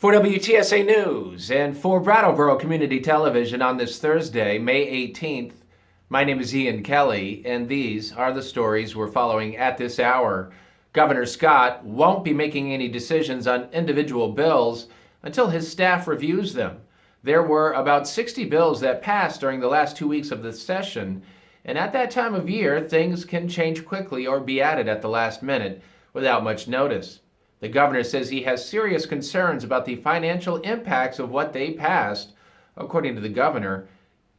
For WTSA News and for Brattleboro Community Television on this Thursday, May 18th, my name is Ian Kelly, and these are the stories we're following at this hour. Governor Scott won't be making any decisions on individual bills until his staff reviews them. There were about 60 bills that passed during the last 2 weeks of the session, and at that time of year, things can change quickly or be added at the last minute without much notice. The governor says he has serious concerns about the financial impacts of what they passed, according to the governor,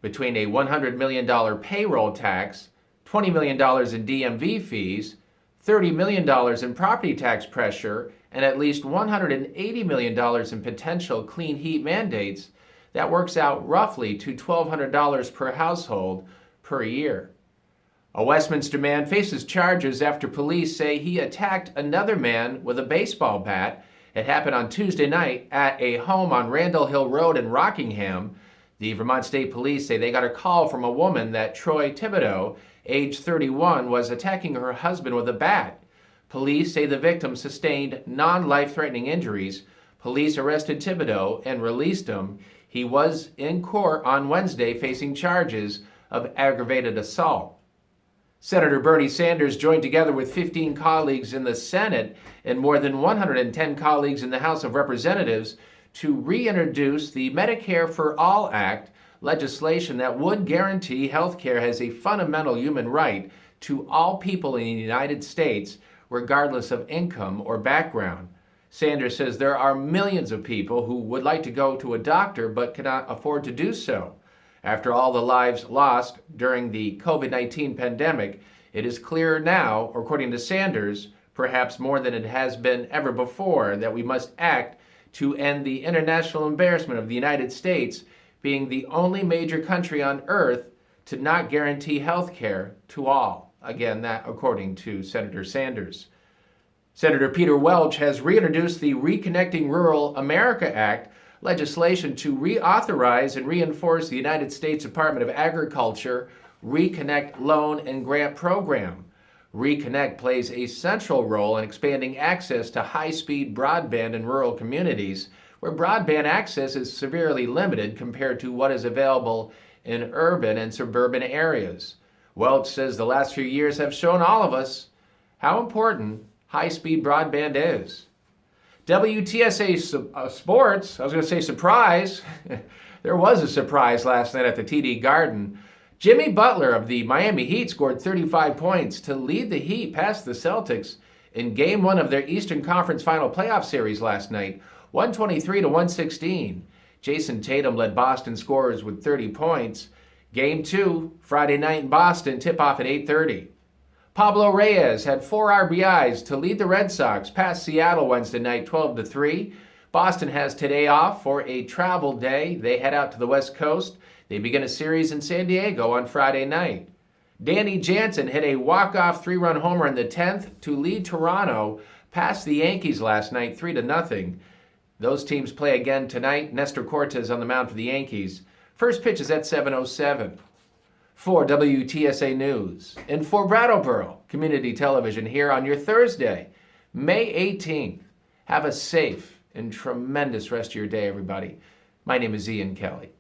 between a $100 million payroll tax, $20 million in DMV fees, $30 million in property tax pressure, and at least $180 million in potential clean heat mandates. That works out roughly to $1,200 per household per year. A Westminster man faces charges after police say he attacked another man with a baseball bat. It happened on Tuesday night at a home on Randall Hill Road in Rockingham. The Vermont State Police say they got a call from a woman that Troy Thibodeau, age 31, was attacking her husband with a bat. Police say the victim sustained non-life-threatening injuries. Police arrested Thibodeau and released him. He was in court on Wednesday facing charges of aggravated assault. Senator Bernie Sanders joined together with 15 colleagues in the Senate and more than 110 colleagues in the House of Representatives to reintroduce the Medicare for All Act, legislation that would guarantee health care as a fundamental human right to all people in the United States, regardless of income or background. Sanders says there are millions of people who would like to go to a doctor but cannot afford to do so. After all the lives lost during the COVID-19 pandemic, it is clear now, according to Sanders, perhaps more than it has been ever before, that we must act to end the international embarrassment of the United States being the only major country on earth to not guarantee health care to all. Again, that according to Senator Sanders. Senator Peter Welch has reintroduced the Reconnecting Rural America Act, legislation to reauthorize and reinforce the United States Department of Agriculture Reconnect Loan and Grant Program. Reconnect plays a central role in expanding access to high-speed broadband in rural communities, where broadband access is severely limited compared to what is available in urban and suburban areas. Welch says the last few years have shown all of us how important high-speed broadband is. WTSA Sports, I was going to say surprise. There was a surprise last night at the TD Garden. Jimmy Butler of the Miami Heat scored 35 points to lead the Heat past the Celtics in Game 1 of their Eastern Conference Final Playoff Series last night, 123-116. Jason Tatum led Boston scorers with 30 points. Game 2, Friday night in Boston, tip-off at 8:30. Pablo Reyes had 4 RBIs to lead the Red Sox past Seattle Wednesday night 12-3. Boston has today off for a travel day. They head out to the West Coast. They begin a series in San Diego on Friday night. Danny Jansen hit a walk-off 3-run homer in the 10th to lead Toronto past the Yankees last night 3-0. Those teams play again tonight. Nestor Cortes on the mound for the Yankees. First pitch is at 7:07. For WTSA News and for Brattleboro Community Television here on your Thursday, May 18th. Have a safe and tremendous rest of your day, everybody. My name is Ian Kelly.